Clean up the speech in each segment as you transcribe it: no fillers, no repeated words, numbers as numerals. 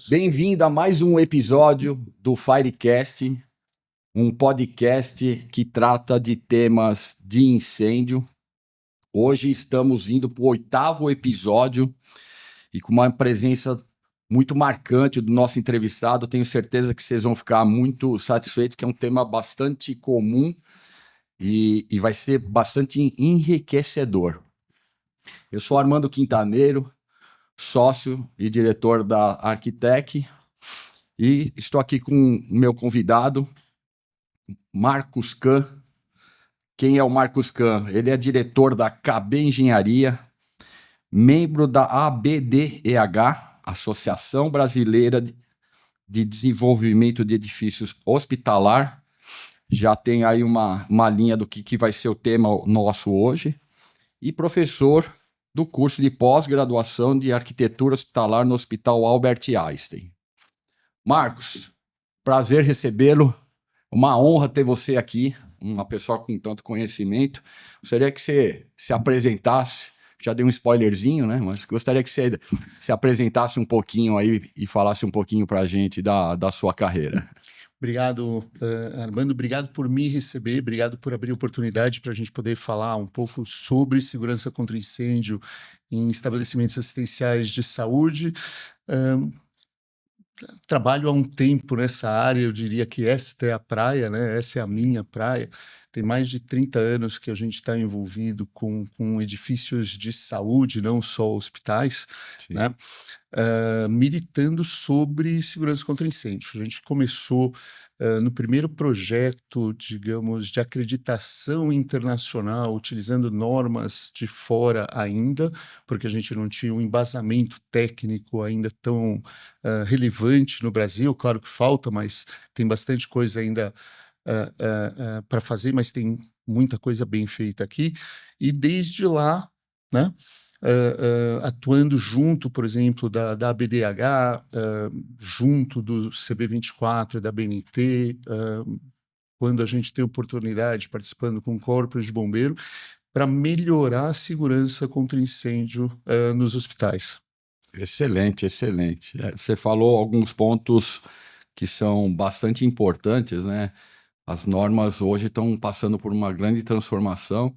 Bem-vindo a mais um episódio do Firecast, um podcast que trata de temas de incêndio. Hoje estamos indo para o 8º episódio e com uma presença muito marcante do nosso entrevistado. Tenho certeza que vocês vão ficar muito satisfeitos, que é um tema bastante comum e vai ser bastante enriquecedor. Eu sou Armando Quintaneiro, sócio e diretor da Arquitec, e estou aqui com o meu convidado, Marcos Kahn. Quem é o Marcos Kahn? Ele é diretor da KB Engenharia, membro da ABDEH, Associação Brasileira de Desenvolvimento de Edifícios Hospitalar. Já tem aí uma linha do que vai ser o tema nosso hoje. E professor do curso de pós-graduação de Arquitetura Hospitalar no Hospital Albert Einstein. Marcos, prazer recebê-lo. Uma honra ter você aqui, uma pessoa com tanto conhecimento. Gostaria que você se apresentasse, já dei um spoilerzinho, né? Mas gostaria que você se apresentasse um pouquinho aí e falasse um pouquinho para a gente da sua carreira. Obrigado, Armando. Obrigado por me receber, obrigado por abrir oportunidade para a gente poder falar um pouco sobre segurança contra incêndio em estabelecimentos assistenciais de saúde. Trabalho há um tempo nessa área, eu diria que esta é a praia, né? Essa é a minha praia. Tem mais de 30 anos que a gente está envolvido com edifícios de saúde, não só hospitais, né? Militando sobre segurança contra incêndio. A gente começou no primeiro projeto, digamos, de acreditação internacional, utilizando normas de fora ainda, porque a gente não tinha um embasamento técnico ainda tão relevante no Brasil. Claro que falta, mas tem bastante coisa ainda para fazer, mas tem muita coisa bem feita aqui. E desde lá, né? Atuando junto, por exemplo, da ABDH, junto do CB24 e da BNT, quando a gente tem oportunidade, participando com corpos de bombeiro, para melhorar a segurança contra incêndio nos hospitais. Excelente, excelente. Você falou alguns pontos que são bastante importantes, né? As normas hoje estão passando por uma grande transformação,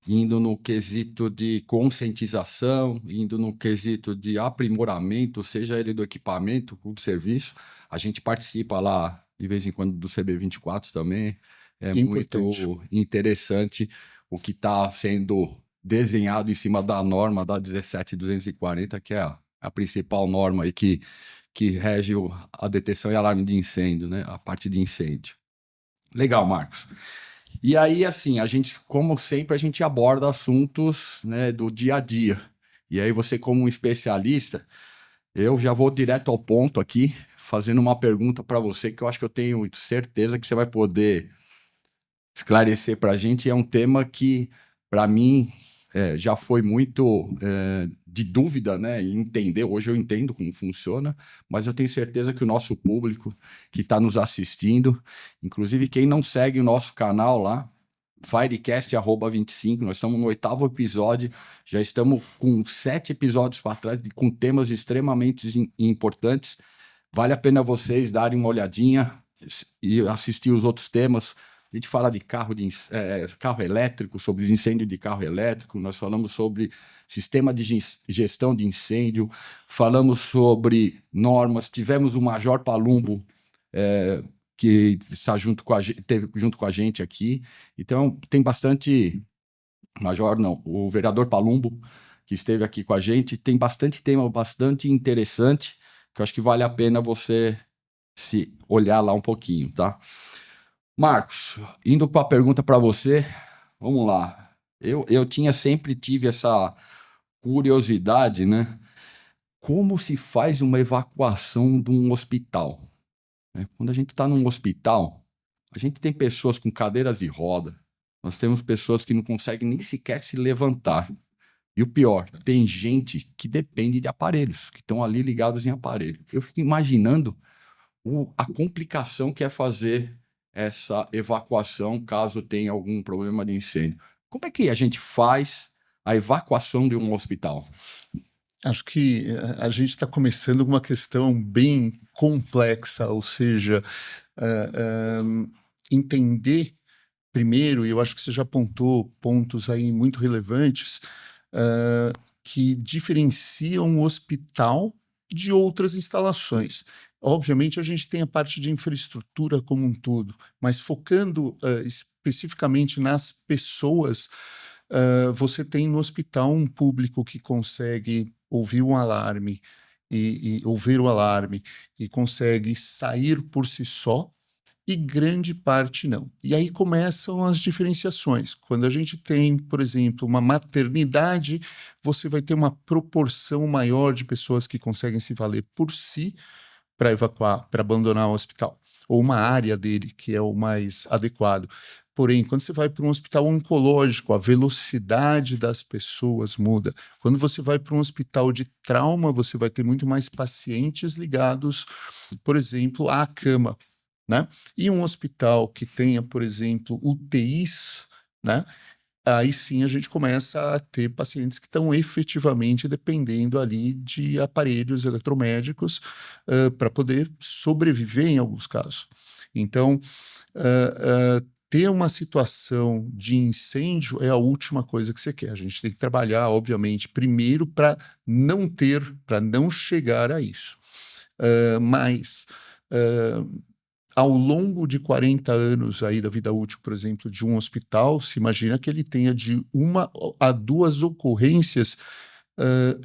indo no quesito de conscientização, indo no quesito de aprimoramento, seja ele do equipamento ou do serviço. A gente participa lá, de vez em quando, do CB24 também. É Importante. muito interessante o que está sendo desenhado em cima da norma da 17240, que é a principal norma aí que rege a detecção e alarme de incêndio, né? A parte de incêndio. Legal, Marcos. E aí, assim, a gente, como sempre, a gente aborda assuntos, né, do dia a dia. E aí você, como um especialista, eu já vou direto ao ponto aqui, fazendo uma pergunta para você que eu acho que eu tenho certeza que você vai poder esclarecer para a gente. É um tema que, para mim, já foi muito de dúvida, né? E entender. Hoje eu entendo como funciona, mas eu tenho certeza que o nosso público que está nos assistindo, inclusive quem não segue o nosso canal lá, Firecast @25, nós estamos no 8º episódio, já estamos com 7 episódios para trás, com temas extremamente importantes. Vale a pena vocês darem uma olhadinha e assistir os outros temas. A gente fala de carro elétrico, sobre incêndio de carro elétrico, nós falamos sobre sistema de gestão de incêndio, falamos sobre normas, tivemos o Major Palumbo, que está esteve junto com a gente aqui. Então, tem bastante. Major, não, o vereador Palumbo, que esteve aqui com a gente, tem bastante tema, bastante interessante, que eu acho que vale a pena você se olhar lá um pouquinho, tá? Marcos, indo com a pergunta para você, vamos lá. Eu sempre tive essa curiosidade, né? Como se faz uma evacuação de um hospital? Né? Quando a gente está num hospital, a gente tem pessoas com cadeiras de roda, nós temos pessoas que não conseguem nem sequer se levantar. E o pior, tem gente que depende de aparelhos, que estão ali ligados em aparelho. Eu fico imaginando a complicação que é fazer essa evacuação caso tenha algum problema de incêndio. Como é que a gente faz a evacuação de um hospital? Acho que a gente está começando com uma questão bem complexa, ou seja, entender primeiro, e eu acho que você já apontou pontos aí muito relevantes, que diferenciam o hospital de outras instalações. Obviamente, a gente tem a parte de infraestrutura como um todo, mas focando especificamente nas pessoas, você tem no hospital um público que consegue ouvir um alarme e ouvir o alarme e consegue sair por si só, e grande parte não. E aí começam as diferenciações. Quando a gente tem, por exemplo, uma maternidade, você vai ter uma proporção maior de pessoas que conseguem se valer por si para evacuar, para abandonar o hospital, ou uma área dele, que é o mais adequado. Porém, quando você vai para um hospital oncológico, a velocidade das pessoas muda. Quando você vai para um hospital de trauma, você vai ter muito mais pacientes ligados, por exemplo, à cama, né? E um hospital que tenha, por exemplo, UTIs, né? Aí sim a gente começa a ter pacientes que estão efetivamente dependendo ali de aparelhos eletromédicos para poder sobreviver em alguns casos. Então, ter uma situação de incêndio é a última coisa que você quer. A gente tem que trabalhar, obviamente, primeiro para não chegar a isso. Mas ao longo de 40 anos aí da vida útil, por exemplo, de um hospital, se imagina que ele tenha de 1 a 2 ocorrências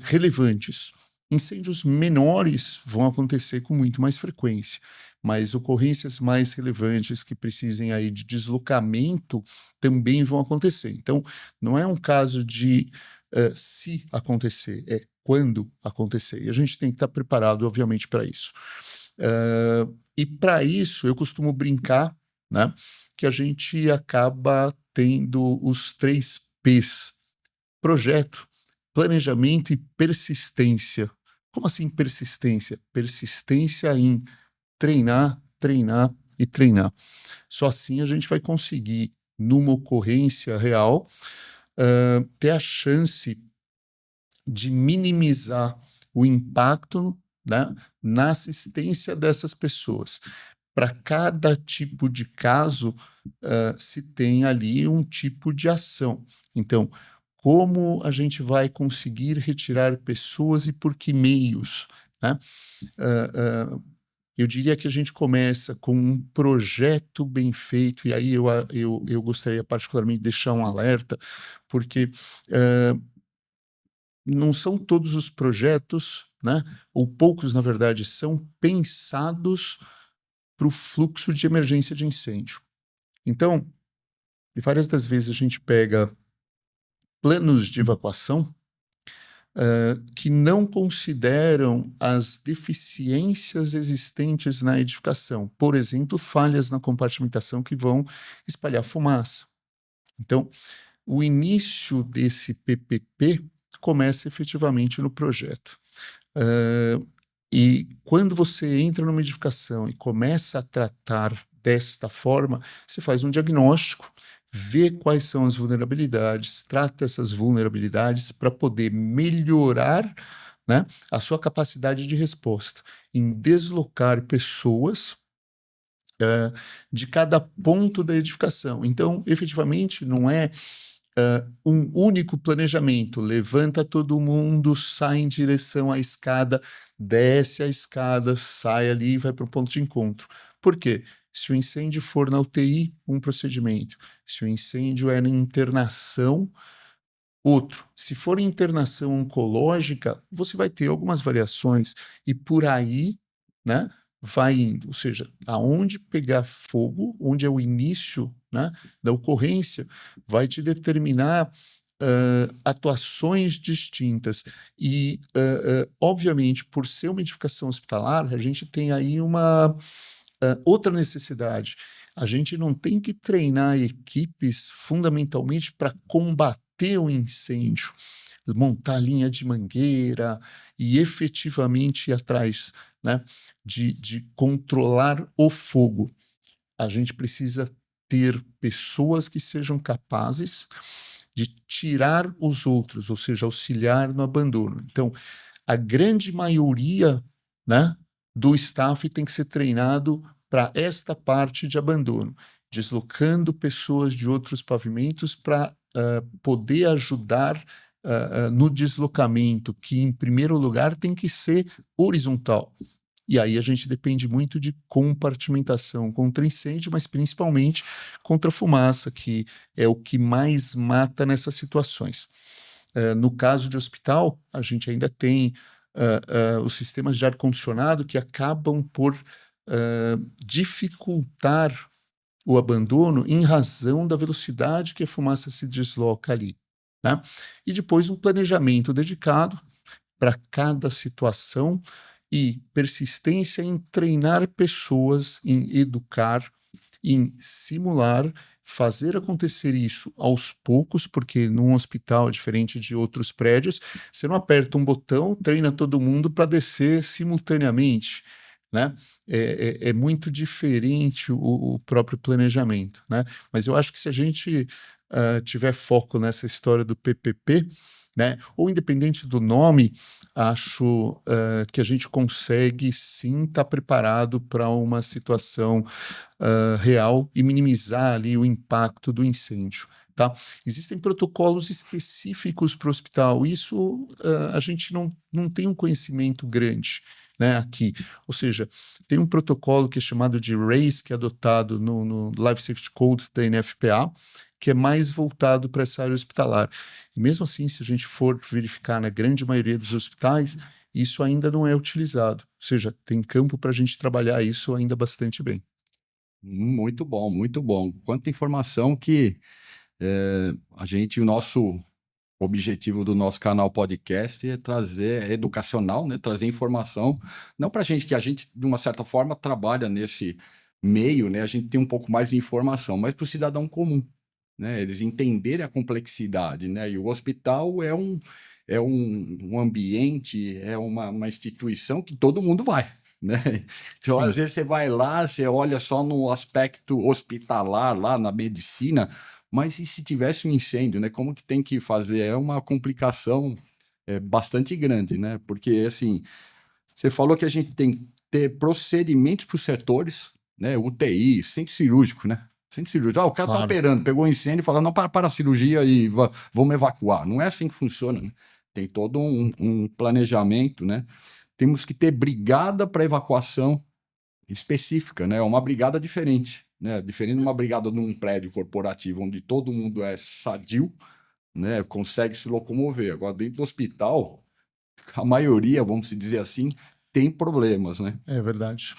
relevantes. Incêndios menores vão acontecer com muito mais frequência, mas ocorrências mais relevantes que precisem aí de deslocamento também vão acontecer. Então, não é um caso de se acontecer, é quando acontecer. E a gente tem que estar preparado, obviamente, para isso. E para isso eu costumo brincar, né, que a gente acaba tendo os 3 P's: projeto, planejamento e persistência. Como assim persistência? Persistência em treinar, treinar e treinar. Só assim a gente vai conseguir, numa ocorrência real, ter a chance de minimizar o impacto, né, na assistência dessas pessoas. Para cada tipo de caso, se tem ali um tipo de ação. Então, como a gente vai conseguir retirar pessoas e por que meios, né? Eu diria que a gente começa com um projeto bem feito, e aí eu gostaria particularmente de deixar um alerta, porque não são todos os projetos, né, ou poucos, na verdade, são pensados para o fluxo de emergência de incêndio. Então, várias das vezes a gente pega planos de evacuação que não consideram as deficiências existentes na edificação. Por exemplo, falhas na compartimentação que vão espalhar fumaça. Então, o início desse PPP começa efetivamente no projeto. E quando você entra numa edificação e começa a tratar desta forma, você faz um diagnóstico, vê quais são as vulnerabilidades, trata essas vulnerabilidades para poder melhorar, né, a sua capacidade de resposta em deslocar pessoas de cada ponto da edificação. Então, efetivamente, não é um único planejamento. Levanta todo mundo, sai em direção à escada, desce a escada, sai ali e vai para o ponto de encontro. Por quê? Se o incêndio for na UTI, um procedimento. Se o incêndio é na internação, outro. Se for em internação oncológica, você vai ter algumas variações e por aí, né, vai indo. Ou seja, aonde pegar fogo, onde é o início, né, da ocorrência, vai te determinar atuações distintas. E, obviamente, por ser uma edificação hospitalar, a gente tem aí uma outra necessidade. A gente não tem que treinar equipes fundamentalmente para combater o incêndio, montar linha de mangueira e efetivamente ir atrás, né, de controlar o fogo. A gente precisa ter pessoas que sejam capazes de tirar os outros, ou seja, auxiliar no abandono. Então, a grande maioria, né, do staff tem que ser treinado para esta parte de abandono, deslocando pessoas de outros pavimentos para poder ajudar no deslocamento, que em primeiro lugar tem que ser horizontal. E aí a gente depende muito de compartimentação contra incêndio, mas principalmente contra fumaça, que é o que mais mata nessas situações. No caso de hospital, a gente ainda tem os sistemas de ar-condicionado que acabam por dificultar o abandono em razão da velocidade que a fumaça se desloca ali, né? E depois um planejamento dedicado para cada situação e persistência em treinar pessoas, em educar, em simular, fazer acontecer isso aos poucos, porque num hospital, diferente de outros prédios, você não aperta um botão, treina todo mundo para descer simultaneamente, né? É muito diferente o próprio planejamento, né? Mas eu acho que se a gente tiver foco nessa história do PPP, né? Ou independente do nome, acho que a gente consegue sim estar preparado para uma situação real e minimizar ali o impacto do incêndio. Tá? Existem protocolos específicos para o hospital, isso a gente não tem um conhecimento grande, né, aqui. Ou seja, tem um protocolo que é chamado de RACE, que é adotado no Life Safety Code da NFPA, que é mais voltado para essa área hospitalar. E mesmo assim, se a gente for verificar na grande maioria dos hospitais, isso ainda não é utilizado. Ou seja, tem campo para a gente trabalhar isso ainda bastante bem. Muito bom, muito bom. Quanta informação que a gente, o nosso objetivo do nosso canal podcast é trazer, é educacional, né? Trazer informação, não para gente, que a gente, de uma certa forma, trabalha nesse meio, né? A gente tem um pouco mais de informação, mas para o cidadão comum, né? Eles entenderem a complexidade, né? E o hospital é um ambiente, é uma instituição que todo mundo vai, né? Então, Sim. às vezes, você vai lá, você olha só no aspecto hospitalar, lá na medicina, mas e se tivesse um incêndio, né? Como que tem que fazer? É uma complicação bastante grande, né? Porque, assim, você falou que a gente tem que ter procedimentos para os setores, né? UTI, centro cirúrgico, né? Centro cirúrgico. O cara tá Claro. operando, pegou um incêndio e fala, não, para a cirurgia e vamos evacuar. Não é assim que funciona, né? Tem todo um planejamento, né? Temos que ter brigada para evacuação específica, né? Uma brigada diferente, né? Diferente de uma brigada num prédio corporativo onde todo mundo é sadio, né? Consegue se locomover. Agora, dentro do hospital, a maioria, vamos dizer assim, tem problemas, né? É verdade.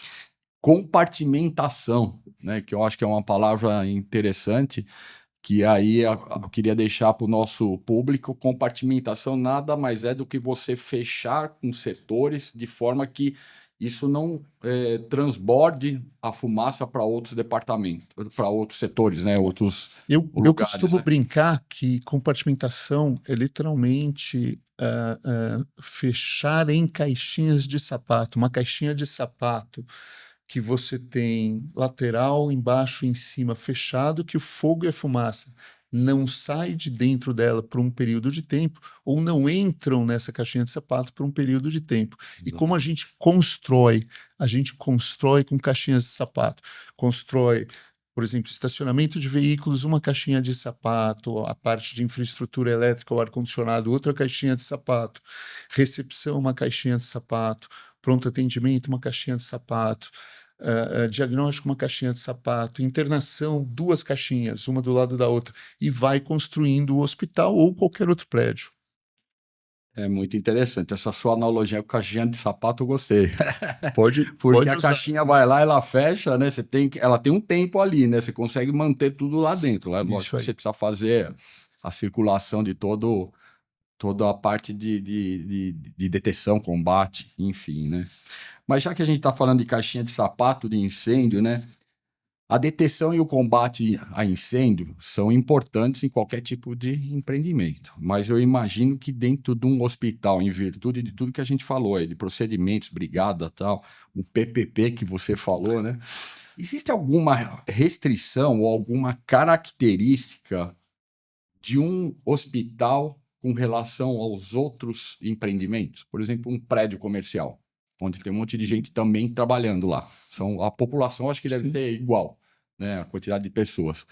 Compartimentação, né? Que eu acho que é uma palavra interessante, que aí eu queria deixar para o nosso público. Compartimentação nada mais é do que você fechar com setores de forma que isso não transborde a fumaça para outros departamentos, para outros setores, né? Outros Eu lugares, costumo né? brincar que compartimentação é literalmente fechar em caixinhas de sapato, uma caixinha de sapato que você tem lateral, embaixo e em cima fechado, que o fogo e a fumaça não saem de dentro dela por um período de tempo ou não entram nessa caixinha de sapato por um período de tempo. E como a gente constrói? A gente constrói com caixinhas de sapato. Constrói, por exemplo, estacionamento de veículos, uma caixinha de sapato, a parte de infraestrutura elétrica, o ar-condicionado, outra caixinha de sapato, recepção, uma caixinha de sapato, pronto atendimento, uma caixinha de sapato, diagnóstico, uma caixinha de sapato, internação, duas caixinhas, uma do lado da outra, e vai construindo o hospital ou qualquer outro prédio. É muito interessante. Essa sua analogia com caixinha de sapato, eu gostei. Porque Pode a usar. caixinha vai lá, ela fecha, né? Ela tem um tempo ali, né? Você consegue manter tudo lá dentro. Né? Lógico Isso que aí. você precisa fazer a circulação de toda a parte de detecção, combate, enfim, né? Mas já que a gente está falando de caixinha de sapato, de incêndio, né? A detecção e o combate a incêndio são importantes em qualquer tipo de empreendimento, mas eu imagino que dentro de um hospital, em virtude de tudo que a gente falou aí, de procedimentos, brigada, tal, o PPP que você falou, né? Existe alguma restrição ou alguma característica de um hospital com relação aos outros empreendimentos? Por exemplo, um prédio comercial, onde tem um monte de gente também trabalhando lá. A população acho que deve ter igual, né, a quantidade de pessoas,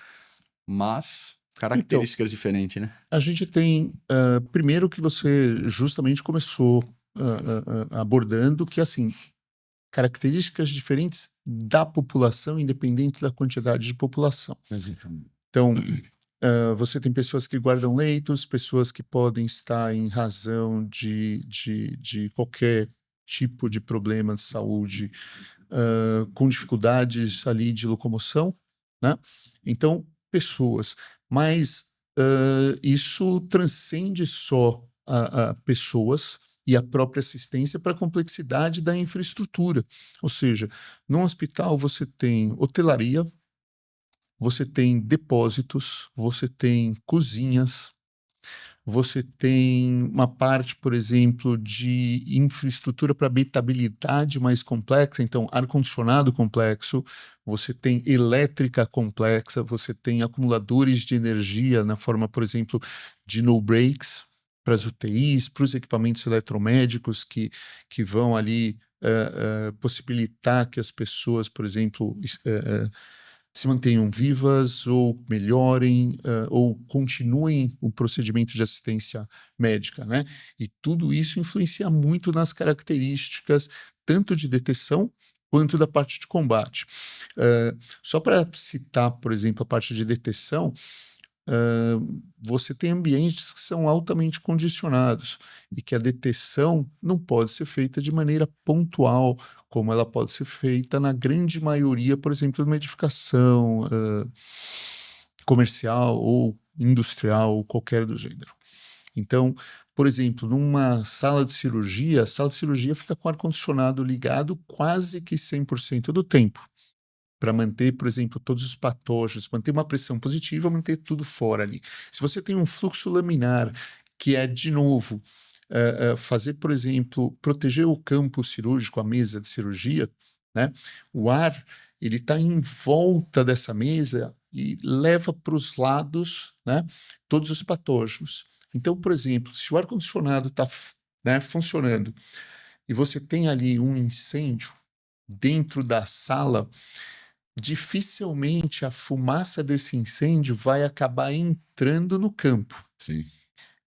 mas características diferentes, né? A gente tem, primeiro que você justamente começou abordando, que assim, características diferentes da população, independente da quantidade de população. Então, você tem pessoas que guardam leitos, pessoas que podem estar em razão de qualquer tipo de problema de saúde, com dificuldades ali de locomoção, né? Então, pessoas. Mas isso transcende só a pessoas e a própria assistência para a complexidade da infraestrutura. Ou seja, num hospital você tem hotelaria, você tem depósitos, você tem cozinhas, você tem uma parte, por exemplo, de infraestrutura para habitabilidade mais complexa, então ar-condicionado complexo, você tem elétrica complexa, você tem acumuladores de energia na forma, por exemplo, de no-breaks para as UTIs, para os equipamentos eletromédicos que vão ali possibilitar que as pessoas, por exemplo, se mantenham vivas ou melhorem ou continuem o procedimento de assistência médica, né? E tudo isso influencia muito nas características tanto de detecção quanto da parte de combate. Só para citar, por exemplo, a parte de detecção, você tem ambientes que são altamente condicionados e que a detecção não pode ser feita de maneira pontual, como ela pode ser feita na grande maioria, por exemplo, de uma edificação comercial ou industrial, ou qualquer do gênero. Então, por exemplo, numa sala de cirurgia, a sala de cirurgia fica com o ar-condicionado ligado quase que 100% do tempo, para manter, por exemplo, todos os patógenos, manter uma pressão positiva, manter tudo fora ali. Se você tem um fluxo laminar, que é, de novo, fazer, por exemplo, proteger o campo cirúrgico, a mesa de cirurgia, né? O ar, ele está em volta dessa mesa e leva para os lados, né, todos os patógenos. Então, por exemplo, se o ar-condicionado está, né, funcionando e você tem ali um incêndio dentro da sala, dificilmente a fumaça desse incêndio vai acabar entrando no campo. Sim.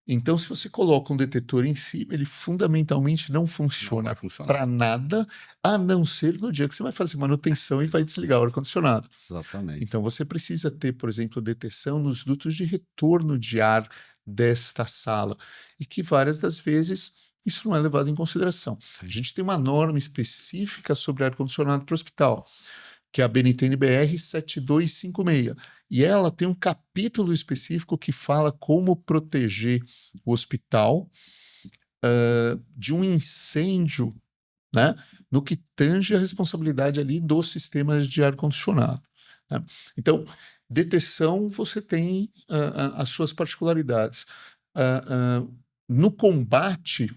Então, se você coloca um detetor em cima, ele fundamentalmente não funciona para nada, a não ser no dia que você vai fazer manutenção e vai desligar o ar-condicionado. Exatamente. Então, você precisa ter, por exemplo, detecção nos dutos de retorno de ar desta sala, e que várias das vezes isso não é levado em consideração. Sim. A gente tem uma norma específica sobre ar-condicionado para o hospital, que é a BNT-NBR 7256. E ela tem um capítulo específico que fala como proteger o hospital de um incêndio, né, no que tange a responsabilidade ali dos sistemas de ar-condicionado, né? Então, detecção, você tem as suas particularidades. No combate,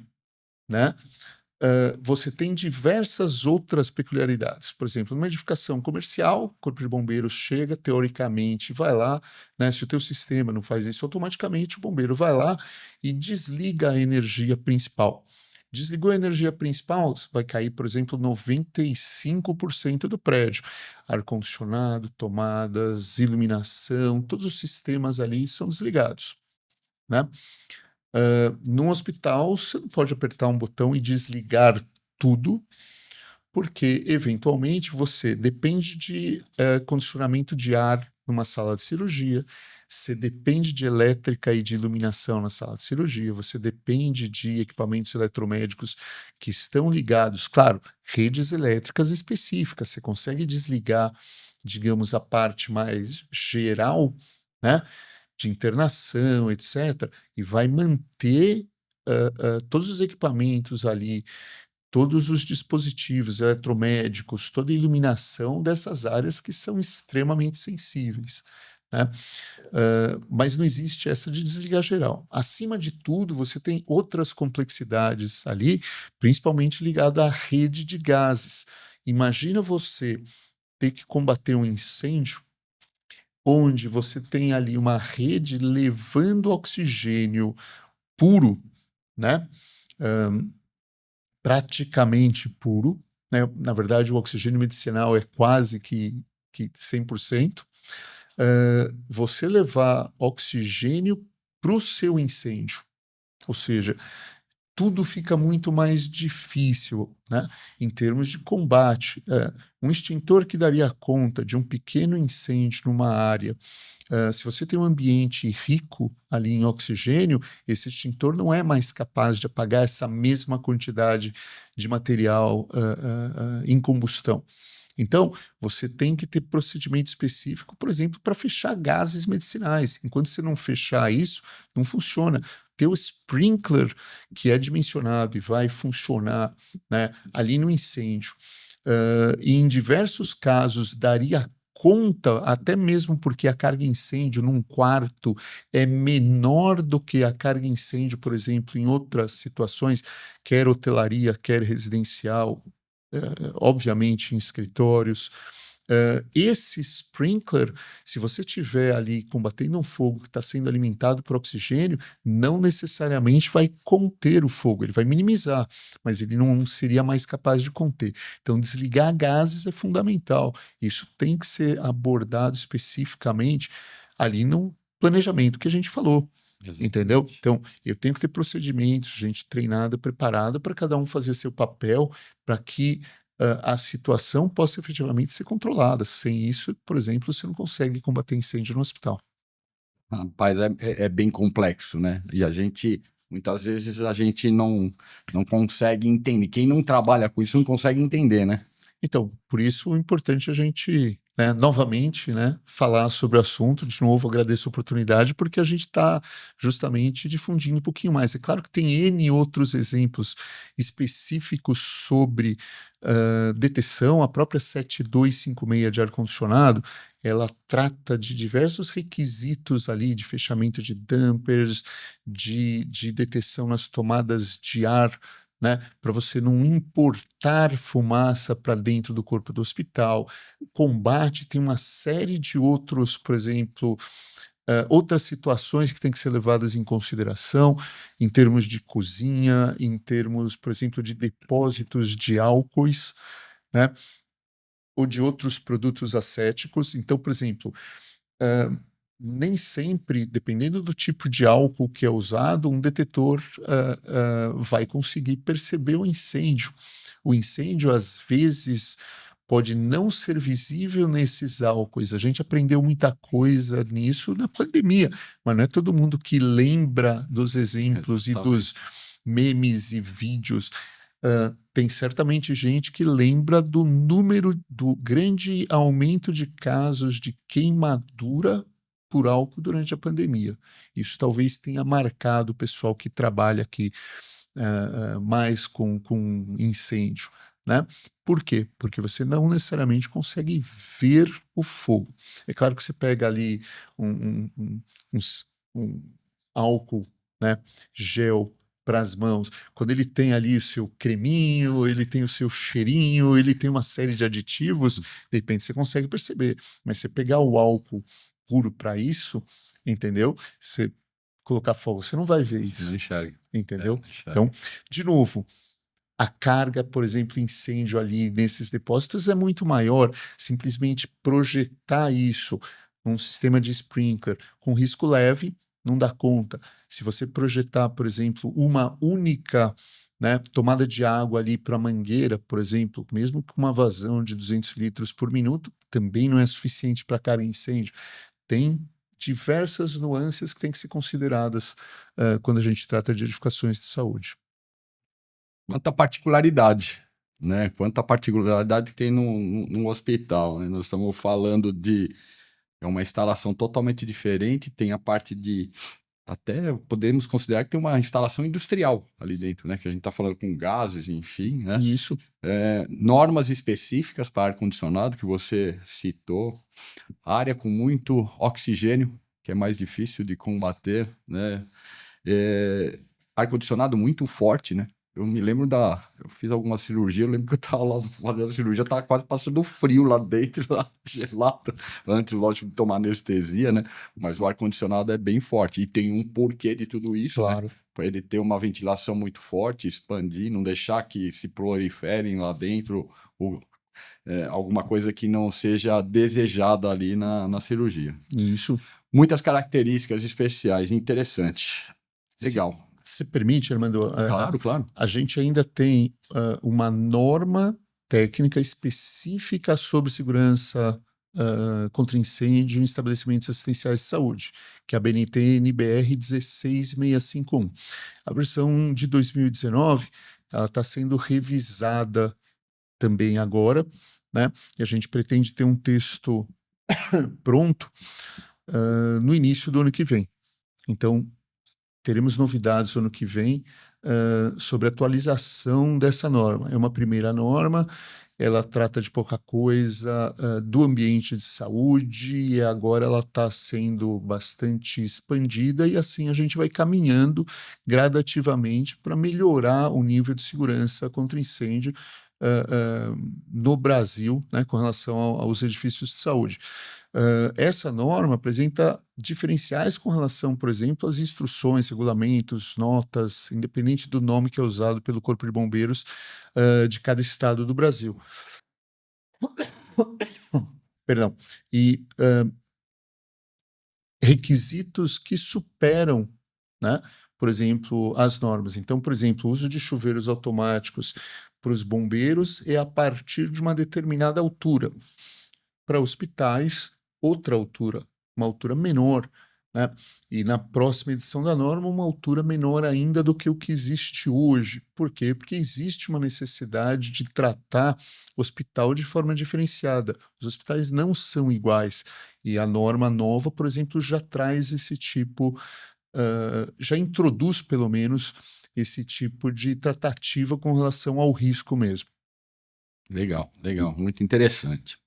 né, você tem diversas outras peculiaridades. Por exemplo, numa edificação comercial, o Corpo de Bombeiros chega, teoricamente, vai lá, né, se o teu sistema não faz isso automaticamente, o bombeiro vai lá e desliga a energia principal. Desligou a energia principal, vai cair, por exemplo, 95% do prédio. Ar-condicionado, tomadas, iluminação, todos os sistemas ali são desligados, né? Num hospital, você não pode apertar um botão e desligar tudo, porque, eventualmente, você depende de condicionamento de ar numa sala de cirurgia, você depende de elétrica e de iluminação na sala de cirurgia, você depende de equipamentos eletromédicos que estão ligados, claro, redes elétricas específicas, você consegue desligar, digamos, a parte mais geral, né, de internação, etc., e vai manter todos os equipamentos ali, todos os dispositivos eletromédicos, toda a iluminação dessas áreas que são extremamente sensíveis, né? Mas não existe essa de desligar geral. Acima de tudo, você tem outras complexidades ali, principalmente ligada à rede de gases. Imagina você ter que combater um incêndio onde você tem ali uma rede levando oxigênio puro, né? Hã, praticamente puro, né? Na verdade, o oxigênio medicinal é quase que 100%. Você levar oxigênio para o seu incêndio, ou seja, tudo fica muito mais difícil, né, em termos de combate. Um extintor que daria conta de um pequeno incêndio numa área, se você tem um ambiente rico ali em oxigênio, esse extintor não é mais capaz de apagar essa mesma quantidade de material em combustão. Então, você tem que ter procedimento específico, por exemplo, para fechar gases medicinais. Enquanto você não fechar isso, não funciona. Ter o sprinkler, que é dimensionado e vai funcionar, né, ali no incêndio, e em diversos casos daria conta, até mesmo porque a carga incêndio num quarto é menor do que a carga incêndio, por exemplo, em outras situações, quer hotelaria, quer residencial, obviamente em escritórios. Esse sprinkler, se você tiver ali combatendo um fogo que está sendo alimentado por oxigênio, não necessariamente vai conter o fogo, ele vai minimizar, mas ele não seria mais capaz de conter. Então, desligar gases é fundamental. Isso tem que ser abordado especificamente ali no planejamento que a gente falou. Entendeu? Exatamente. Então, eu tenho que ter procedimentos, gente treinada, preparada para cada um fazer seu papel, para que a situação possa efetivamente ser controlada. Sem isso, por exemplo, você não consegue combater incêndio no hospital. Rapaz, é bem complexo, né? E a gente, muitas vezes, a gente não consegue entender. Quem não trabalha com isso não consegue entender, né? Então, por isso é importante a gente, né, novamente, né, falar sobre o assunto. De novo, agradeço a oportunidade, porque a gente está justamente difundindo um pouquinho mais. É claro que tem N outros exemplos específicos sobre deteção. A própria 7256 de ar-condicionado, ela trata de diversos requisitos ali de fechamento de dampers, de deteção nas tomadas de ar, né, para você não importar fumaça para dentro do corpo do hospital. O combate tem uma série de outros, por exemplo, outras situações que têm que ser levadas em consideração, em termos de cozinha, em termos, por exemplo, de depósitos de álcoois, né, ou de outros produtos acéticos. Então, por exemplo, hã, nem sempre, dependendo do tipo de álcool que é usado, um detetor, vai conseguir perceber o incêndio. O incêndio, às vezes, pode não ser visível nesses álcoois. A gente aprendeu muita coisa nisso na pandemia, mas não é todo mundo que lembra dos exemplos e dos Exatamente. memes e vídeos. Tem certamente gente que lembra do número do grande aumento de casos de queimadura por álcool durante a pandemia. Isso talvez tenha marcado o pessoal que trabalha aqui mais com incêndio, né? Por quê? Porque você não necessariamente consegue ver o fogo. É claro que você pega ali um álcool, né, gel para as mãos, quando ele tem ali o seu creminho, ele tem o seu cheirinho, ele tem uma série de aditivos, de repente você consegue perceber. Mas você pegar o álcool puro para isso, entendeu? Você colocar fogo, você não vai ver Você não isso, enxerga. entendeu? Não enxerga. Então, de novo, a carga, por exemplo, incêndio ali nesses depósitos é muito maior. Simplesmente projetar isso num sistema de sprinkler com risco leve não dá conta. Se você projetar, por exemplo, uma única, né, tomada de água ali para a mangueira, por exemplo, mesmo com uma vazão de 200 litros por minuto, também não é suficiente para carga incêndio. Tem diversas nuances que têm que ser consideradas quando a gente trata de edificações de saúde. Quanta particularidade, né? Quanta particularidade que tem num hospital, né? Nós estamos falando de é uma instalação totalmente diferente, tem a parte de até podemos considerar que tem uma instalação industrial ali dentro, né? Que a gente está falando com gases, enfim, né? E isso. Normas específicas para ar-condicionado que você citou, área com muito oxigênio, que é mais difícil de combater, né? É, ar-condicionado muito forte, né? Eu me lembro eu fiz alguma cirurgia, eu lembro que eu tava lá fazendo a cirurgia, tava quase passando frio lá dentro, lá, gelado, antes, lógico, de tomar anestesia, né? Mas o ar-condicionado é bem forte, e tem um porquê de tudo isso, né? Claro. Para ele ter uma ventilação muito forte, expandir, não deixar que se proliferem lá dentro alguma coisa que não seja desejada ali na cirurgia. Isso. Muitas características especiais, interessante. Se, Legal. se permite, Armando, Claro, claro. a gente ainda tem uma norma técnica específica sobre segurança contra incêndio em estabelecimentos assistenciais de saúde, que é a BNT NBR 16651. A versão de 2019 ela está sendo revisada também agora, né? E a gente pretende ter um texto pronto no início do ano que vem. Então, teremos novidades no ano que vem sobre a atualização dessa norma. É uma primeira norma, ela trata de pouca coisa do ambiente de saúde e agora ela está sendo bastante expandida e assim a gente vai caminhando gradativamente para melhorar o nível de segurança contra incêndio no Brasil, né, com relação aos edifícios de saúde. Essa norma apresenta diferenciais com relação, por exemplo, às instruções, regulamentos, notas, independente do nome que é usado pelo Corpo de Bombeiros de cada estado do Brasil. Perdão. E requisitos que superam, né, por exemplo, as normas. Então, por exemplo, o uso de chuveiros automáticos para os bombeiros é a partir de uma determinada altura. Para hospitais, outra altura, uma altura menor, né? E na próxima edição da norma, uma altura menor ainda do que o que existe hoje. Por quê? Porque existe uma necessidade de tratar o hospital de forma diferenciada. Os hospitais não são iguais. E a norma nova, por exemplo, já traz esse tipo, já introduz, pelo menos, esse tipo de tratativa com relação ao risco mesmo. Legal, legal, muito interessante.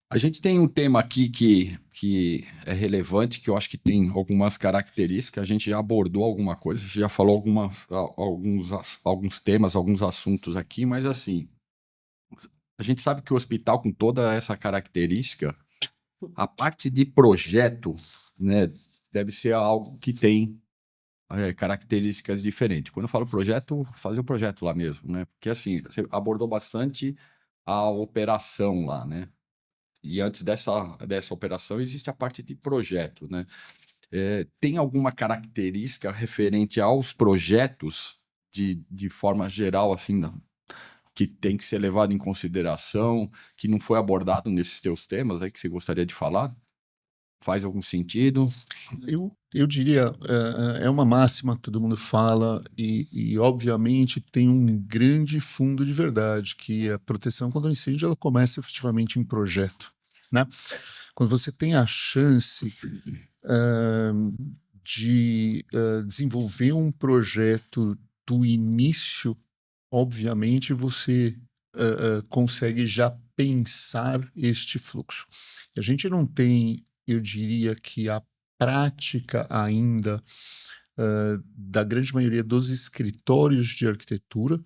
A gente tem um tema aqui que é relevante, que eu acho que tem algumas características. A gente já abordou alguma coisa, já falou alguns temas, alguns assuntos aqui, mas assim, a gente sabe que o hospital, com toda essa característica, a parte de projeto, né, deve ser algo que tem características diferentes. Quando eu falo projeto, fazer o projeto lá mesmo, né? Porque assim, você abordou bastante a operação lá, né? E antes dessa operação existe a parte de projeto, né? Tem alguma característica referente aos projetos de forma geral, assim, que tem que ser levado em consideração, que não foi abordado nesses teus temas aí que você gostaria de falar? Faz algum sentido? Eu diria, é uma máxima, todo mundo fala, e obviamente tem um grande fundo de verdade, que a proteção contra o incêndio ela começa efetivamente em projeto, né? Quando você tem a chance de desenvolver um projeto do início, obviamente você consegue já pensar este fluxo. A gente não tem, eu diria que a prática ainda da grande maioria dos escritórios de arquitetura,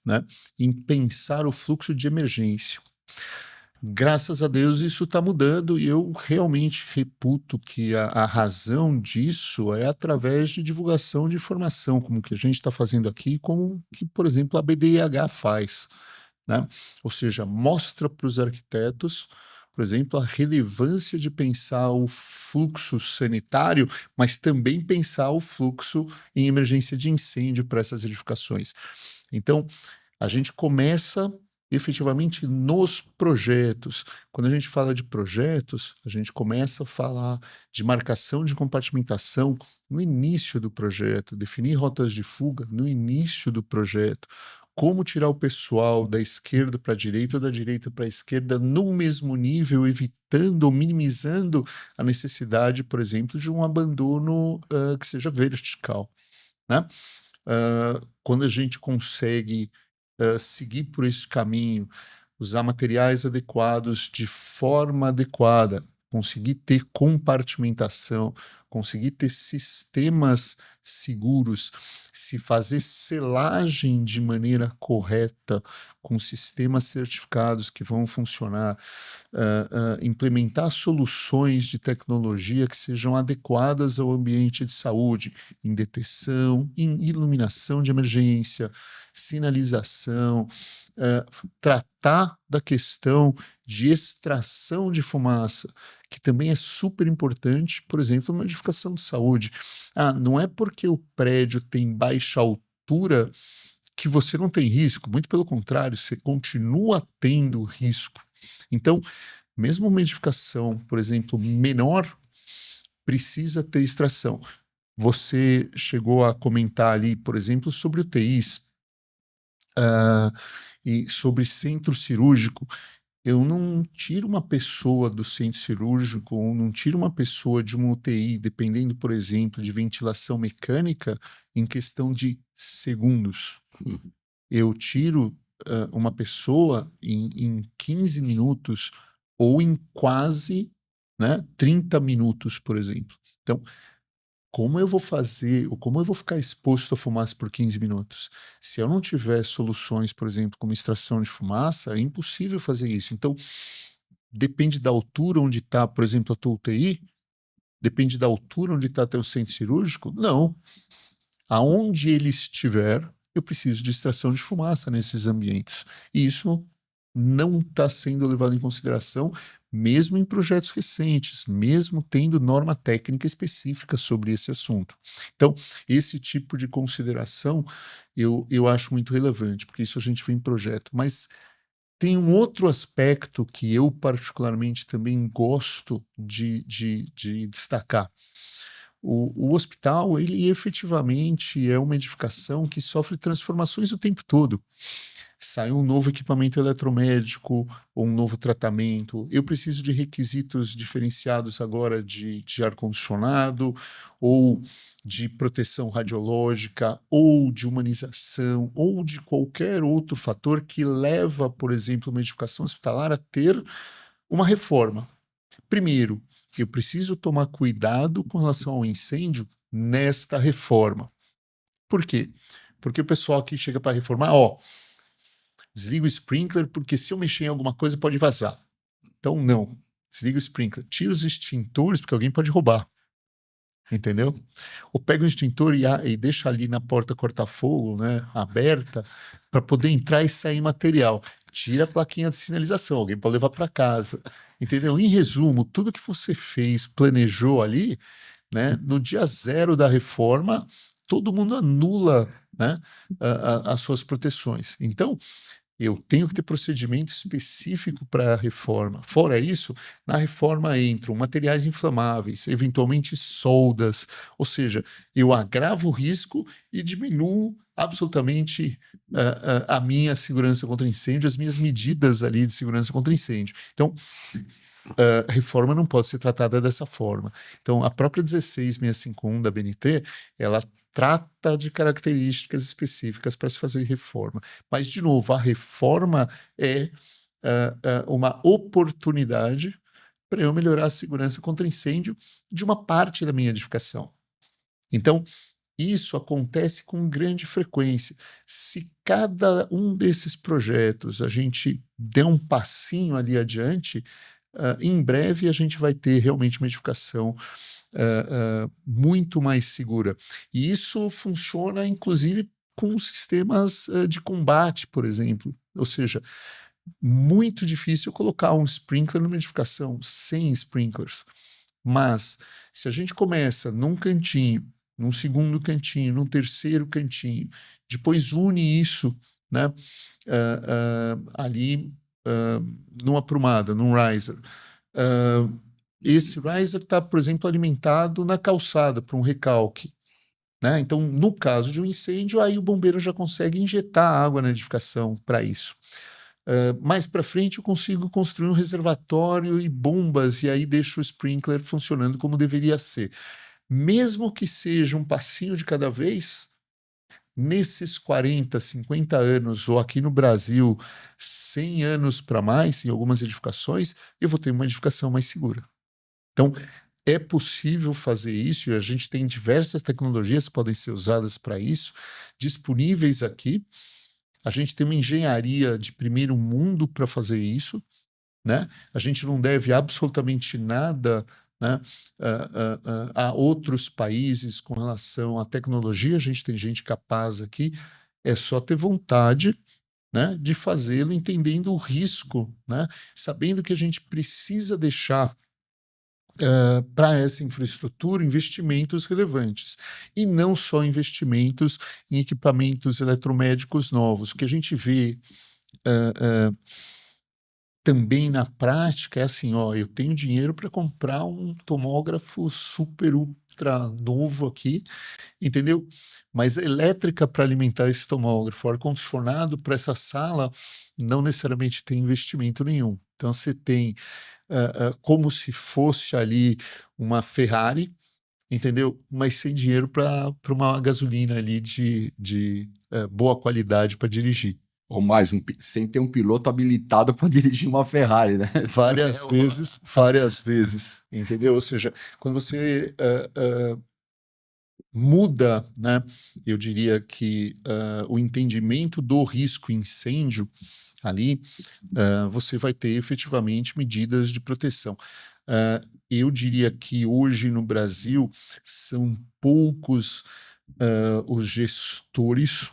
né, em pensar o fluxo de emergência. Graças a Deus isso está mudando e eu realmente reputo que a razão disso é através de divulgação de informação, como que a gente está fazendo aqui, como que, por exemplo, a BDIH faz, né? Ou seja, mostra para os arquitetos, por exemplo, a relevância de pensar o fluxo sanitário, mas também pensar o fluxo em emergência de incêndio para essas edificações. Então, a gente começa efetivamente nos projetos. Quando a gente fala de projetos, a gente começa a falar de marcação de compartimentação no início do projeto, definir rotas de fuga no início do projeto, como tirar o pessoal da esquerda para a direita ou da direita para a esquerda no mesmo nível, evitando ou minimizando a necessidade, por exemplo, de um abandono que seja vertical, né? Quando a gente consegue seguir por esse caminho, usar materiais adequados de forma adequada, conseguir ter compartimentação, conseguir ter sistemas seguros, se fazer selagem de maneira correta, com sistemas certificados que vão funcionar, implementar soluções de tecnologia que sejam adequadas ao ambiente de saúde, em detecção, em iluminação de emergência, sinalização, tratar da questão de extração de fumaça, que também é super importante, por exemplo, numa edificação de saúde. Não é porque o prédio tem baixa altura que você não tem risco, muito pelo contrário, você continua tendo risco. Então, mesmo uma edificação, por exemplo, menor, precisa ter extração. Você chegou a comentar ali, por exemplo, sobre UTIs, e sobre centro cirúrgico. Eu não tiro uma pessoa do centro cirúrgico, ou não tiro uma pessoa de uma UTI, dependendo, por exemplo, de ventilação mecânica, em questão de segundos. Eu tiro uma pessoa em 15 minutos ou em quase, né, 30 minutos, por exemplo. Então, como eu vou fazer, ou como eu vou ficar exposto à fumaça por 15 minutos? Se eu não tiver soluções, por exemplo, como extração de fumaça, é impossível fazer isso. Então, depende da altura onde está, por exemplo, a tua UTI, depende da altura onde está teu centro cirúrgico? Não. Aonde ele estiver, eu preciso de extração de fumaça nesses ambientes. E isso não está sendo levado em consideração, mesmo em projetos recentes, mesmo tendo norma técnica específica sobre esse assunto. Então, esse tipo de consideração eu acho muito relevante, porque isso a gente vê em projeto. Mas tem um outro aspecto que eu particularmente também gosto de destacar. O hospital, ele efetivamente é uma edificação que sofre transformações o tempo todo. Sai um novo equipamento eletromédico ou um novo tratamento. Eu preciso de requisitos diferenciados agora de ar-condicionado, ou de proteção radiológica, ou de humanização, ou de qualquer outro fator que leva, por exemplo, uma edificação hospitalar a ter uma reforma. Primeiro, eu preciso tomar cuidado com relação ao incêndio nesta reforma. Por quê? Porque o pessoal aqui chega para reformar, desliga o sprinkler, porque se eu mexer em alguma coisa pode vazar. Então, não. Desliga o sprinkler. Tira os extintores, porque alguém pode roubar. Entendeu? Ou pega o extintor e deixa ali na porta corta-fogo, né, aberta, para poder entrar e sair material. Tira a plaquinha de sinalização, alguém pode levar para casa. Entendeu? Em resumo, tudo que você fez, planejou ali, né, no dia zero da reforma, todo mundo anula, né, as suas proteções. Então, eu tenho que ter procedimento específico para a reforma. Fora isso, na reforma entram materiais inflamáveis, eventualmente soldas, ou seja, eu agravo o risco e diminuo absolutamente a minha segurança contra incêndio, as minhas medidas ali de segurança contra incêndio. Então, a reforma não pode ser tratada dessa forma. Então, a própria 16651 da BNT, ela trata de características específicas para se fazer reforma. Mas, de novo, a reforma é uma oportunidade para eu melhorar a segurança contra incêndio de uma parte da minha edificação. Então, isso acontece com grande frequência. Se cada um desses projetos a gente der um passinho ali adiante, em breve a gente vai ter realmente uma edificação muito mais segura. E isso funciona, inclusive, com sistemas de combate, por exemplo. Ou seja, muito difícil colocar um sprinkler numa edificação sem sprinklers. Mas, se a gente começa num cantinho, num segundo cantinho, num terceiro cantinho, depois une isso, né, ali numa aprumada, num riser. Esse riser está, por exemplo, alimentado na calçada para um recalque. Né? Então, no caso de um incêndio, aí o bombeiro já consegue injetar água na edificação para isso. Mais para frente, eu consigo construir um reservatório e bombas, e aí deixo o sprinkler funcionando como deveria ser. Mesmo que seja um passinho de cada vez, nesses 40, 50 anos, ou aqui no Brasil, 100 anos para mais, em algumas edificações, eu vou ter uma edificação mais segura. Então, é possível fazer isso, e a gente tem diversas tecnologias que podem ser usadas para isso, disponíveis aqui. A gente tem uma engenharia de primeiro mundo para fazer isso, né? A gente não deve absolutamente nada, né, a outros países com relação à tecnologia. A gente tem gente capaz aqui, é só ter vontade, né, de fazê-lo, entendendo o risco, né, sabendo que a gente precisa deixar para essa infraestrutura investimentos relevantes, e não só investimentos em equipamentos eletromédicos novos. O que a gente vê também na prática é assim, ó, eu tenho dinheiro para comprar um tomógrafo super ultra novo aqui, entendeu? Mas a elétrica para alimentar esse tomógrafo, o ar-condicionado para essa sala, não necessariamente tem investimento nenhum. Então você tem como se fosse ali uma Ferrari, entendeu? Mas sem dinheiro para uma gasolina ali de boa qualidade para dirigir. Ou mais, sem ter um piloto habilitado para dirigir uma Ferrari, né? Várias vezes, entendeu? Ou seja, quando você muda, né, eu diria que o entendimento do risco incêndio ali, você vai ter efetivamente medidas de proteção. Eu diria que hoje no Brasil são poucos os gestores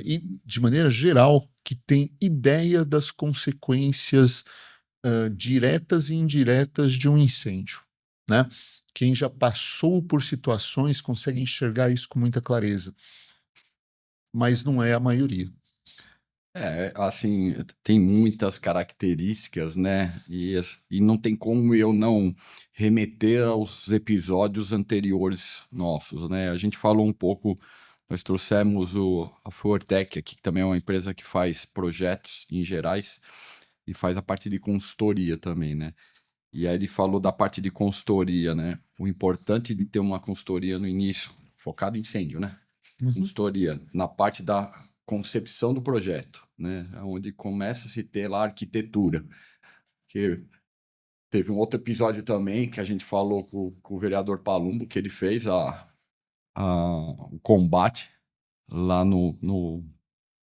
e, de maneira geral, que têm ideia das consequências diretas e indiretas de um incêndio, né? Quem já passou por situações consegue enxergar isso com muita clareza, mas não é a maioria. Assim, tem muitas características, né? E não tem como eu não remeter aos episódios anteriores nossos, né? A gente falou um pouco, nós trouxemos a Fortec aqui, que também é uma empresa que faz projetos em gerais e faz a parte de consultoria também, né? E aí ele falou da parte de consultoria, né? O importante de ter uma consultoria no início, focado em incêndio, né? Consultoria na parte da concepção do projeto, né? Onde começa a se ter lá a arquitetura. Que teve um outro episódio também que a gente falou com o vereador Palumbo, que ele fez o combate lá no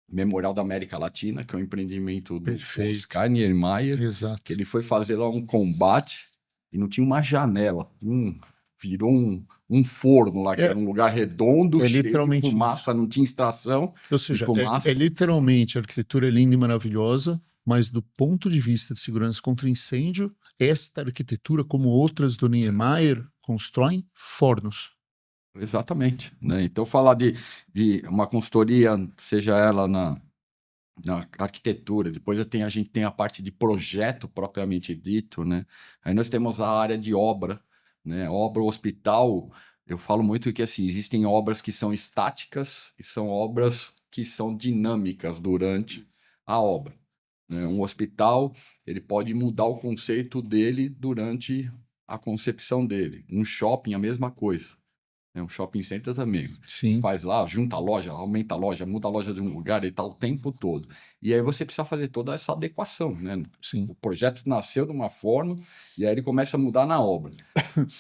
Memorial da América Latina, que é um empreendimento do Perfeito. Oscar Niemeyer, Exato. que ele foi fazer lá um combate e não tinha uma janela. Virou um forno lá, que era um lugar redondo, cheio de literalmente fumaça, não tinha extração Ou de seja, fumaça. literalmente a arquitetura é linda e maravilhosa, mas do ponto de vista de segurança contra incêndio, esta arquitetura, como outras do Niemeyer, constroem fornos. Exatamente, né? Então, falar de uma consultoria, seja ela na arquitetura, depois a gente tem a parte de projeto propriamente dito, né? Aí nós temos a área de obra, né? Obra, hospital, eu falo muito que assim, existem obras que são estáticas e são obras que são dinâmicas durante a obra, né? Um hospital, ele pode mudar o conceito dele durante a concepção dele. Um shopping, a mesma coisa. Um shopping center também. Sim. Faz lá, junta a loja, aumenta a loja, muda a loja de um lugar e tal, o tempo todo. E aí você precisa fazer toda essa adequação, né? Sim. O projeto nasceu de uma forma e aí ele começa a mudar na obra.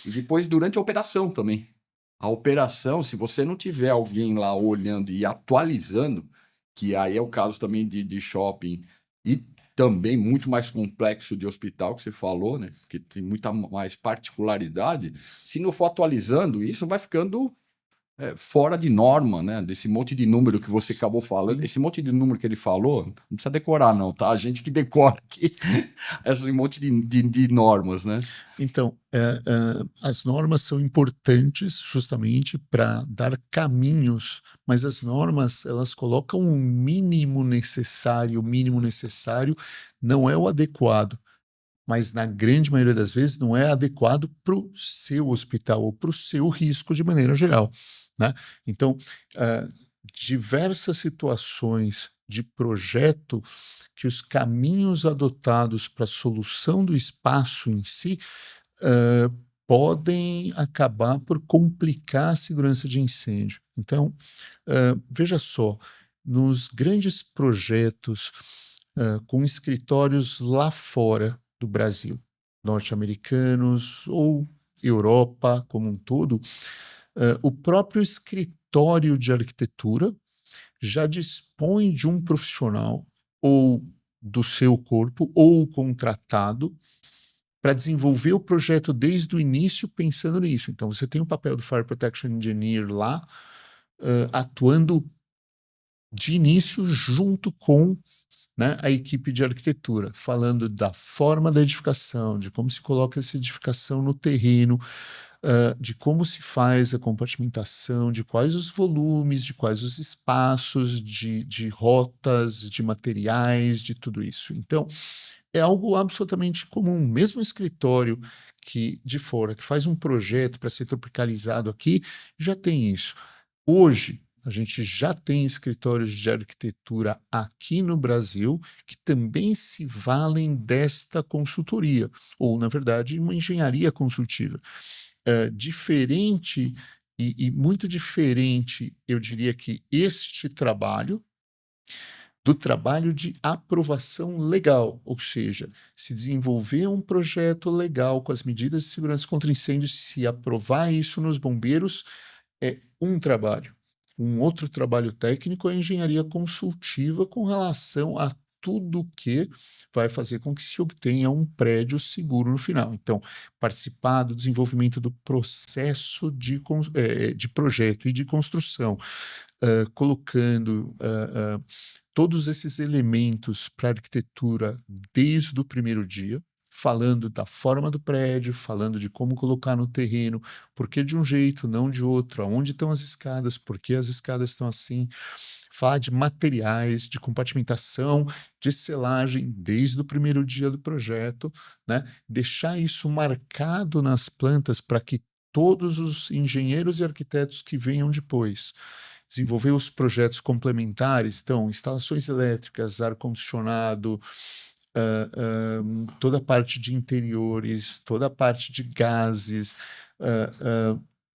E depois, durante a operação também. A operação, se você não tiver alguém lá olhando e atualizando, que aí é o caso também de shopping e também muito mais complexo de hospital, que você falou, né? Porque tem muita mais particularidade. Se não for atualizando, isso vai ficando fora de norma, né? Desse monte de número que você acabou falando. Esse monte de número que ele falou, não precisa decorar, não, tá? A gente que decora aqui esse monte de normas, né? Então, as normas são importantes justamente para dar caminhos, mas as normas, elas colocam o mínimo necessário. O mínimo necessário não é o adequado, mas na grande maioria das vezes não é adequado para o seu hospital ou para o seu risco de maneira geral, né? Então, diversas situações de projeto que os caminhos adotados para a solução do espaço em si podem acabar por complicar a segurança de incêndio. Então, veja só, nos grandes projetos com escritórios lá fora do Brasil, norte-americanos ou Europa como um todo, o próprio escritório de arquitetura já dispõe de um profissional ou do seu corpo ou contratado para desenvolver o projeto desde o início pensando nisso. Então, você tem o papel do Fire Protection Engineer lá, atuando de início junto com, né, a equipe de arquitetura, falando da forma da edificação, de como se coloca essa edificação no terreno, de como se faz a compartimentação, de quais os volumes, de quais os espaços, de rotas, de materiais, de tudo isso. Então, é algo absolutamente comum. Mesmo o escritório que de fora, que faz um projeto para ser tropicalizado aqui, já tem isso. Hoje, a gente já tem escritórios de arquitetura aqui no Brasil que também se valem desta consultoria, ou, na verdade, uma engenharia consultiva. Diferente e muito diferente, eu diria que este trabalho, do trabalho de aprovação legal, ou seja, se desenvolver um projeto legal com as medidas de segurança contra incêndio, se aprovar isso nos bombeiros, é um trabalho. Um outro trabalho técnico é a engenharia consultiva com relação a tudo que vai fazer com que se obtenha um prédio seguro no final. Então, participar do desenvolvimento do processo de projeto e de construção, colocando todos esses elementos para a arquitetura desde o primeiro dia, falando da forma do prédio, falando de como colocar no terreno, por que de um jeito, não de outro, aonde estão as escadas, por que as escadas estão assim, falar de materiais, de compartimentação, de selagem desde o primeiro dia do projeto, né? Deixar isso marcado nas plantas para que todos os engenheiros e arquitetos que venham depois desenvolver os projetos complementares, então, instalações elétricas, ar-condicionado, toda a parte de interiores, toda a parte de gases,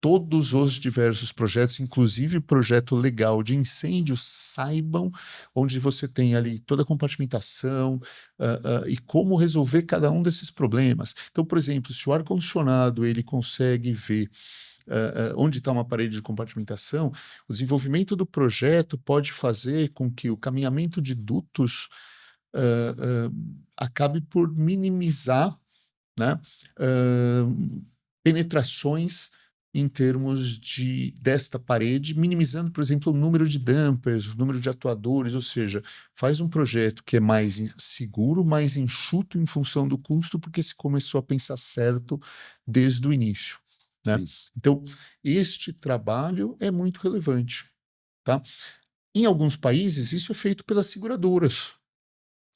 todos os diversos projetos, inclusive o projeto legal de incêndio, saibam onde você tem ali toda a compartimentação e como resolver cada um desses problemas. Então, por exemplo, se o ar-condicionado ele consegue ver onde está uma parede de compartimentação, o desenvolvimento do projeto pode fazer com que o caminhamento de dutos acabe por minimizar, né, penetrações em termos desta parede, minimizando, por exemplo, o número de dampers, o número de atuadores, ou seja, faz um projeto que é mais seguro, mais enxuto em função do custo, porque se começou a pensar certo desde o início, né? Então, este trabalho é muito relevante, tá? Em alguns países, isso é feito pelas seguradoras.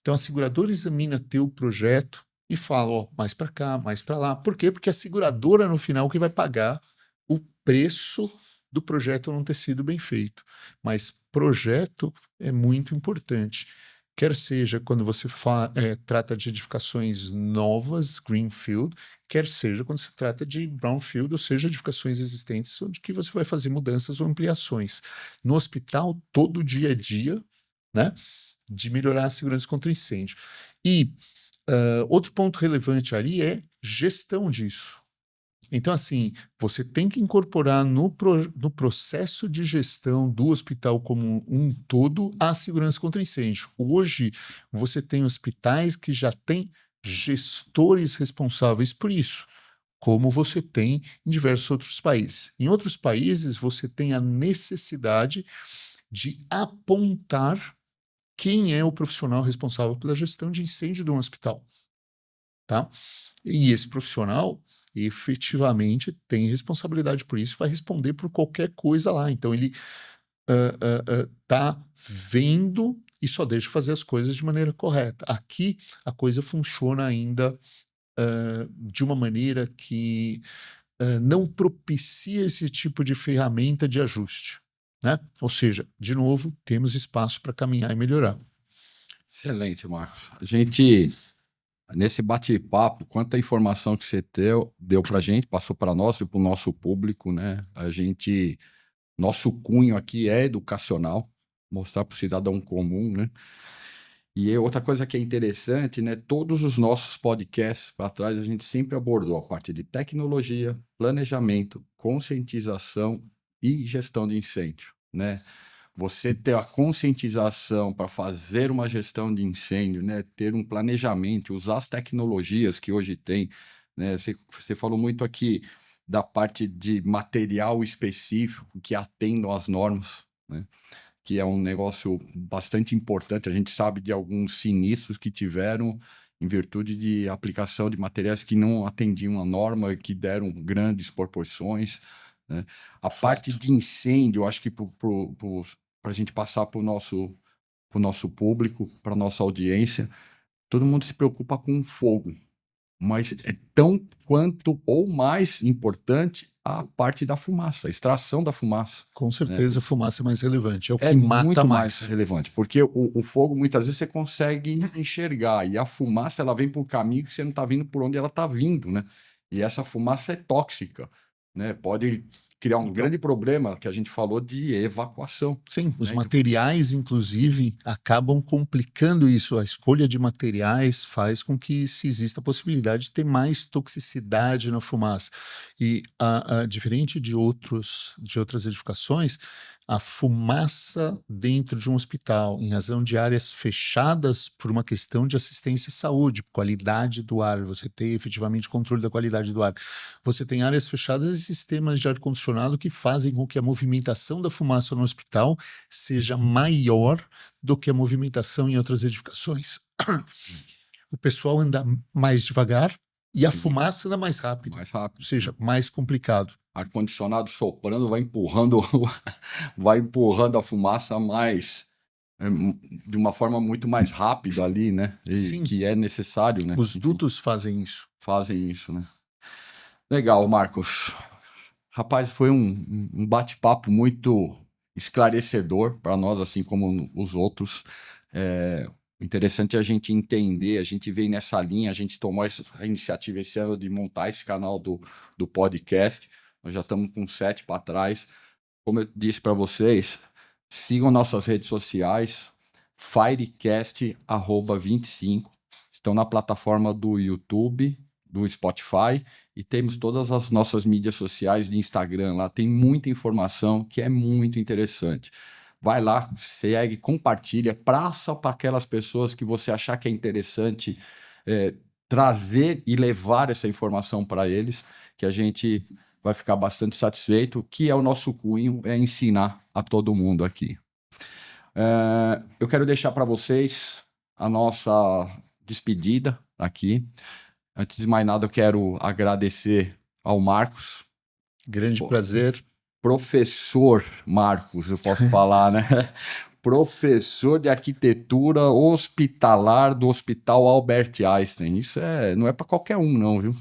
Então, a seguradora examina teu projeto e fala, ó, mais para cá, mais para lá. Por quê? Porque a seguradora, no final, que vai pagar o preço do projeto não ter sido bem feito. Mas projeto é muito importante. Quer seja quando você trata de edificações novas, greenfield, quer seja quando se trata de brownfield, ou seja, edificações existentes, onde que você vai fazer mudanças ou ampliações. No hospital, todo dia a dia, né, de melhorar a segurança contra incêndio. E outro ponto relevante ali é gestão disso. Então, assim, você tem que incorporar no processo de gestão do hospital como um todo a segurança contra incêndio. Hoje, você tem hospitais que já têm gestores responsáveis por isso, como você tem em diversos outros países. Em outros países, você tem a necessidade de apontar quem é o profissional responsável pela gestão de incêndio de um hospital, tá? E esse profissional efetivamente tem responsabilidade por isso, vai responder por qualquer coisa lá. Então ele tá vendo e só deixa fazer as coisas de maneira correta. Aqui a coisa funciona ainda de uma maneira que não propicia esse tipo de ferramenta de ajuste, né? Ou seja, de novo, temos espaço para caminhar e melhorar. Excelente, Marcos. A gente, nesse bate-papo, quanta informação que você deu para a gente, passou para nós e para o nosso público, né? Nosso cunho aqui é educacional, mostrar para o cidadão comum, né? E outra coisa que é interessante, né? Todos os nossos podcasts para trás, a gente sempre abordou a parte de tecnologia, planejamento, conscientização e gestão de incêndio, né? Você ter a conscientização para fazer uma gestão de incêndio, né? Ter um planejamento, usar as tecnologias que hoje tem, né? Você falou muito aqui da parte de material específico que atendam às normas, né? Que é um negócio bastante importante. A gente sabe de alguns sinistros que tiveram em virtude de aplicação de materiais que não atendiam a norma, que deram grandes proporções, né? A parte Fato. de incêndio, eu acho que para a gente passar para o nosso público, para a nossa audiência, todo mundo se preocupa com o fogo, mas é tão quanto ou mais importante a parte da fumaça, a extração da fumaça, Com né? certeza a fumaça é mais relevante, é o É que mata muito mais mais. relevante, porque o fogo muitas vezes você consegue enxergar, e a fumaça ela vem por um caminho que você não está vendo por onde ela está vindo, né? E essa fumaça é tóxica, né? Pode criar um Então, grande problema que a gente falou de evacuação, sim, os né? materiais, inclusive, acabam complicando isso. A escolha de materiais faz com que se exista a possibilidade de ter mais toxicidade na fumaça. E, diferente de outras edificações, a fumaça dentro de um hospital, em razão de áreas fechadas por uma questão de assistência à saúde, qualidade do ar, você ter efetivamente controle da qualidade do ar. Você tem áreas fechadas e sistemas de ar-condicionado que fazem com que a movimentação da fumaça no hospital seja maior do que a movimentação em outras edificações. O pessoal anda mais devagar e a Sim, fumaça anda mais rápido, mais ou rápido. seja, mais complicado. Ar-condicionado soprando, vai empurrando, vai empurrando a fumaça mais, de uma forma muito mais rápida ali, né? E Sim, que é necessário, né? os Enfim, dutos fazem isso. fazem isso, né? Legal, Marcos. Rapaz, foi um bate-papo muito esclarecedor para nós, assim como os outros. É, interessante a gente entender, a gente veio nessa linha, a gente tomou a iniciativa esse ano de montar esse canal do podcast. Nós já estamos com 7 para trás. Como eu disse para vocês, sigam nossas redes sociais, Firecast@25. Estão na plataforma do YouTube, do Spotify, e temos todas as nossas mídias sociais de Instagram lá. Tem muita informação que é muito interessante. Vai lá, segue, compartilha, passa para aquelas pessoas que você achar que é interessante, trazer e levar essa informação para eles, que a gente vai ficar bastante satisfeito, que é o nosso cunho, é ensinar a todo mundo aqui. Eu quero deixar para vocês a nossa despedida aqui. Antes de mais nada, eu quero agradecer ao Marcos, Grande prazer. professor Marcos, eu posso falar, né? Professor de arquitetura hospitalar do Hospital Albert Einstein. Isso não é para qualquer um, não, viu?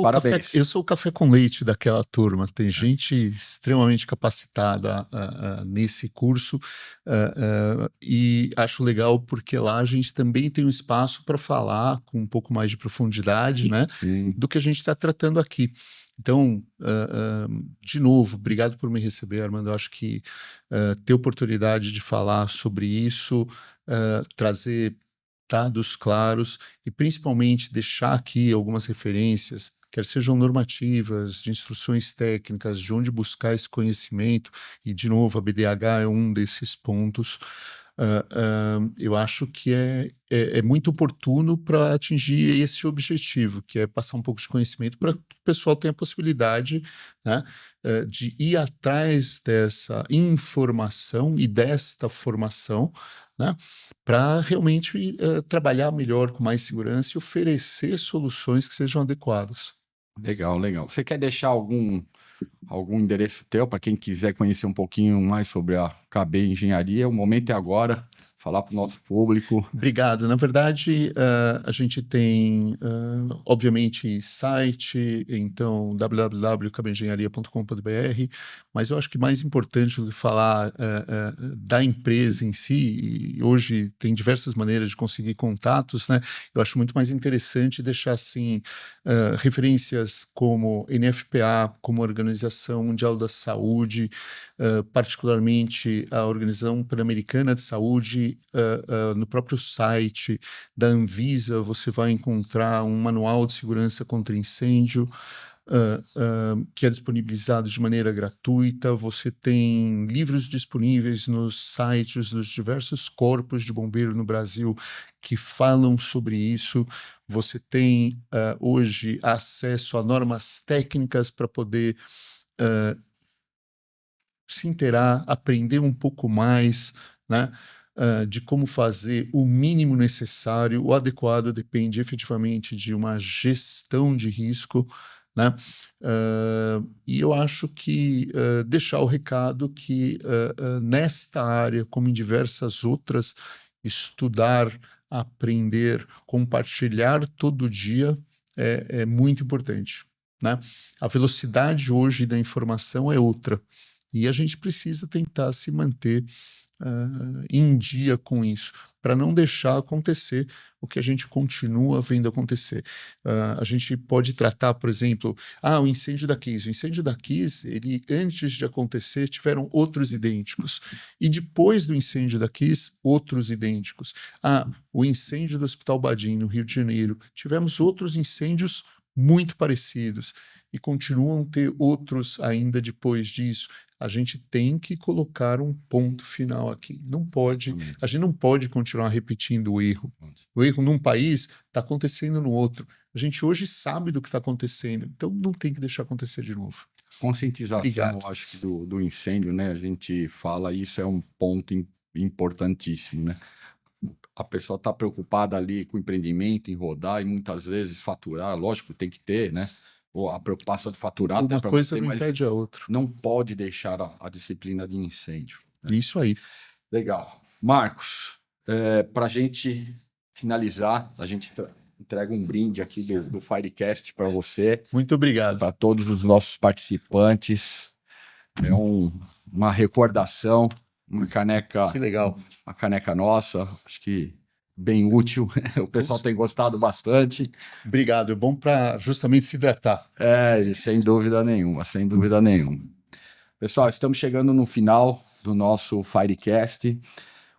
Parabéns. Eu sou o café com leite daquela turma. Tem gente extremamente capacitada nesse curso e acho legal porque lá a gente também tem um espaço para falar com um pouco mais de profundidade, né, Sim. do que a gente está tratando aqui. Então, de novo, obrigado por me receber, Armando. Eu acho que ter oportunidade de falar sobre isso, trazer dados claros e principalmente deixar aqui algumas referências, quer sejam normativas, de instruções técnicas, de onde buscar esse conhecimento, e de novo a BDH é um desses pontos. Eu acho que é muito oportuno para atingir esse objetivo, que é passar um pouco de conhecimento para que o pessoal tenha a possibilidade, né, de ir atrás dessa informação e desta formação, né, para realmente trabalhar melhor, com mais segurança e oferecer soluções que sejam adequadas. Legal, legal. Você quer deixar algum endereço teu para quem quiser conhecer um pouquinho mais sobre a KB Engenharia? O momento é agora, falar para o nosso público. Obrigado. Na verdade, a gente tem, obviamente, site, então www.cabenengenharia.com.br, mas eu acho que mais importante do que falar da empresa em si, e hoje tem diversas maneiras de conseguir contatos, né? Eu acho muito mais interessante deixar, assim, referências como NFPA, como Organização Mundial da Saúde, particularmente a Organização Pan-Americana de Saúde que no próprio site da Anvisa você vai encontrar um manual de segurança contra incêndio, que é disponibilizado de maneira gratuita. Você tem livros disponíveis nos sites dos diversos corpos de bombeiro no Brasil que falam sobre isso. Você tem hoje acesso a normas técnicas para poder se inteirar, aprender um pouco mais, né, de como fazer o mínimo necessário. O adequado depende efetivamente de uma gestão de risco, né? E eu acho que deixar o recado que nesta área, como em diversas outras, estudar, aprender, compartilhar todo dia é muito importante, né? A velocidade hoje da informação é outra. E a gente precisa tentar se manter em dia com isso, para não deixar acontecer o que a gente continua vendo acontecer. A gente pode tratar, por exemplo, o incêndio da Kiss. O incêndio da Kiss, ele, antes de acontecer, tiveram outros idênticos. E depois do incêndio da Kiss, outros idênticos. O incêndio do Hospital Badim, no Rio de Janeiro, tivemos outros incêndios muito parecidos. E continuam a ter outros ainda depois disso. A gente tem que colocar um ponto final aqui. Não pode, a gente não pode continuar repetindo o erro. O erro num país está acontecendo no outro. A gente hoje sabe do que está acontecendo, então não tem que deixar acontecer de novo. Conscientização, eu acho que do incêndio, né? A gente fala isso, é um ponto importantíssimo, né? A pessoa está preocupada ali com o empreendimento, em rodar e muitas vezes faturar, lógico, tem que ter, né? A preocupação de faturar Uma até coisa ter, não mas impede a outra. não pode deixar a disciplina de incêndio. Né? Isso aí. Legal. Marcos, para a gente finalizar, a gente entrega um brinde aqui do Firecast para você. Muito obrigado. Para todos os nossos participantes. É uma recordação, uma caneca. Que legal. Uma caneca nossa, acho que bem útil. O pessoal tem gostado bastante. Obrigado, é bom para justamente se hidratar. Sem dúvida nenhuma, sem dúvida nenhuma. Pessoal, estamos chegando no final do nosso Firecast.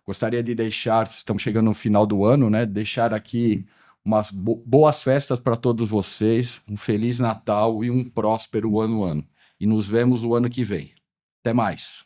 Gostaria de estamos chegando no final do ano, né? Deixar aqui umas boas festas para todos vocês, um Feliz Natal e um próspero ano. E nos vemos o ano que vem. Até mais.